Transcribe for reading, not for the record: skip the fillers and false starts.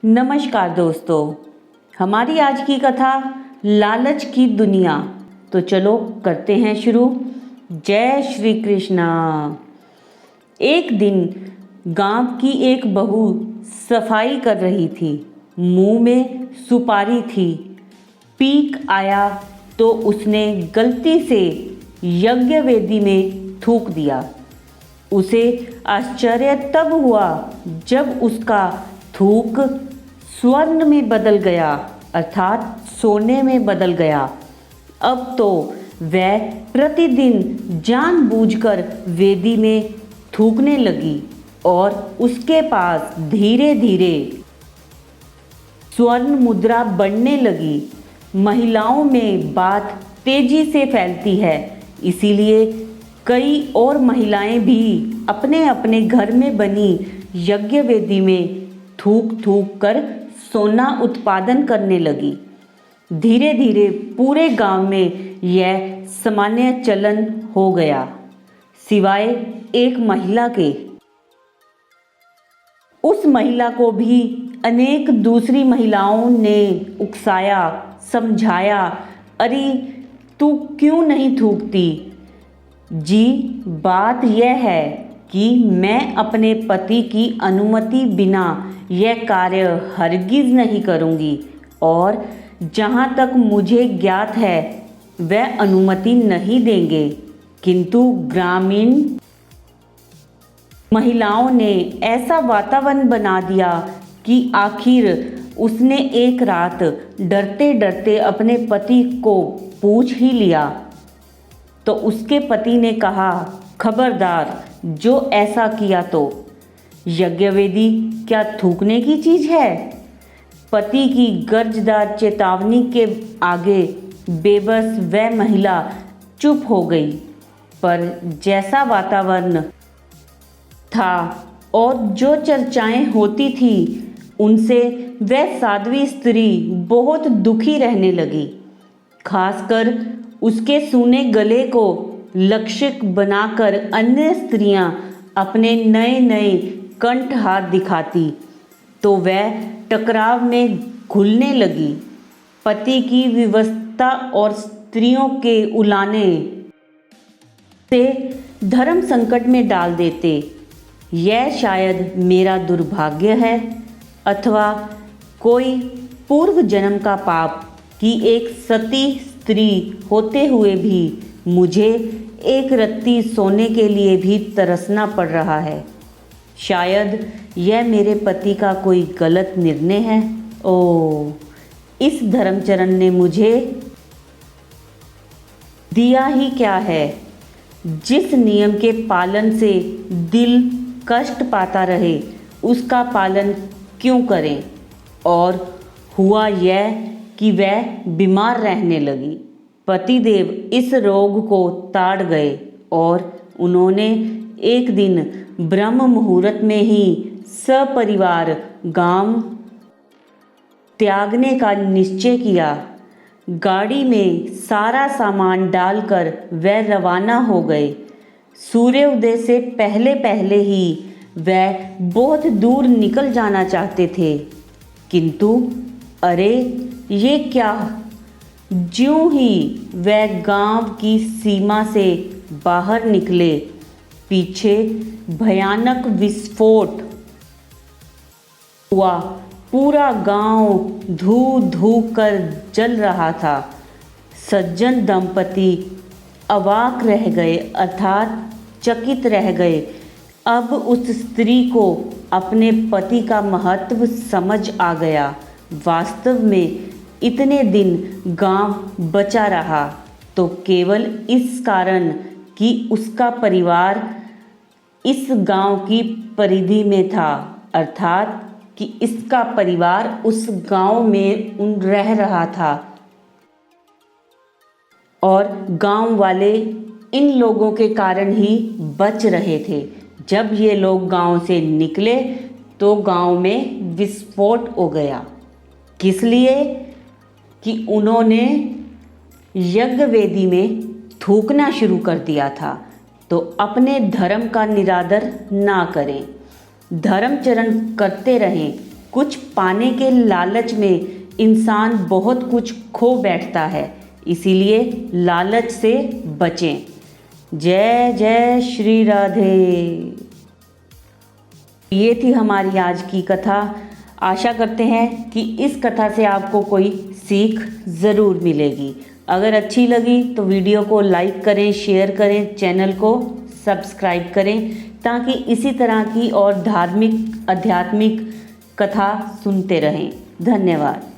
नमस्कार दोस्तों, हमारी आज की कथा लालच की दुनिया। तो चलो करते हैं शुरू। जय श्री कृष्णा। एक दिन गांव की एक बहू सफाई कर रही थी। मुंह में सुपारी थी। पीक आया तो उसने गलती से यज्ञ वेदी में थूक दिया। उसे आश्चर्य तब हुआ जब उसका थूक स्वर्ण में बदल गया, अर्थात सोने में बदल गया। अब तो वह प्रतिदिन जानबूझकर वेदी में थूकने लगी और उसके पास धीरे धीरे स्वर्ण मुद्रा बढ़ने लगी। महिलाओं में बात तेजी से फैलती है, इसीलिए कई और महिलाएं भी अपने अपने घर में बनी यज्ञ वेदी में थूक थूक कर सोना उत्पादन करने लगी। धीरे धीरे पूरे गांव में यह सामान्य चलन हो गया, सिवाय एक महिला के। उस महिला को भी अनेक दूसरी महिलाओं ने उकसाया, समझाया, अरे तू क्यों नहीं थूकती? जी, बात यह है कि मैं अपने पति की अनुमति बिना यह कार्य हरगिज नहीं करूँगी और जहाँ तक मुझे ज्ञात है वह अनुमति नहीं देंगे। किंतु ग्रामीण महिलाओं ने ऐसा वातावरण बना दिया कि आखिर उसने एक रात डरते डरते अपने पति को पूछ ही लिया। तो उसके पति ने कहा, खबरदार, जो ऐसा किया तो। यज्ञवेदी क्या थूकने की चीज है? पति की गर्जदार चेतावनी के आगे बेबस वह महिला चुप हो गई। पर जैसा वातावरण था और जो चर्चाएं होती थी, उनसे वह साध्वी स्त्री बहुत दुखी रहने लगी। खासकर उसके सूने गले को लक्ष्य बनाकर अन्य स्त्रियां अपने नए नए कंठहार दिखाती तो वह टकराव में घुलने लगी। पति की विवशता और स्त्रियों के उलाने से धर्म संकट में डाल देते। यह शायद मेरा दुर्भाग्य है अथवा कोई पूर्व जन्म का पाप कि एक सती स्त्री होते हुए भी मुझे एक रत्ती सोने के लिए भी तरसना पड़ रहा है। शायद यह मेरे पति का कोई गलत निर्णय है। ओ, इस धर्मचरण ने मुझे दिया ही क्या है? जिस नियम के पालन से दिल कष्ट पाता रहे उसका पालन क्यों करें? और हुआ यह कि वह बीमार रहने लगी। पतिदेव इस रोग को ताड़ गए और उन्होंने एक दिन ब्रह्म मुहूर्त में ही सपरिवार गांव त्यागने का निश्चय किया। गाड़ी में सारा सामान डालकर वह रवाना हो गए। सूर्योदय से पहले पहले ही वह बहुत दूर निकल जाना चाहते थे, किंतु अरे ये क्या! ज्यों ही वह गांव की सीमा से बाहर निकले, पीछे भयानक विस्फोट हुआ। पूरा गांव धू धू कर जल रहा था। सज्जन दंपति अवाक रह गए, अर्थात चकित रह गए। अब उस स्त्री को अपने पति का महत्व समझ आ गया। वास्तव में इतने दिन गांव बचा रहा तो केवल इस कारण कि उसका परिवार इस गांव की परिधि में था, अर्थात कि इसका परिवार उस गांव में रह रहा था और गांव वाले इन लोगों के कारण ही बच रहे थे। जब ये लोग गांव से निकले तो गांव में विस्फोट हो गया। किस लिए? कि उन्होंने यज्ञ वेदी में थूकना शुरू कर दिया था। तो अपने धर्म का निरादर ना करें, धर्मचरण करते रहें कुछ पाने के लालच में इंसान बहुत कुछ खो बैठता है, इसीलिए लालच से बचें। जय जय श्री राधे। ये थी हमारी आज की कथा। आशा करते हैं कि इस कथा से आपको कोई सीख ज़रूर मिलेगी। अगर अच्छी लगी तो वीडियो को लाइक करें, शेयर करें, चैनल को सब्सक्राइब करें, ताकि इसी तरह की और धार्मिक आध्यात्मिक कथा सुनते रहें। धन्यवाद।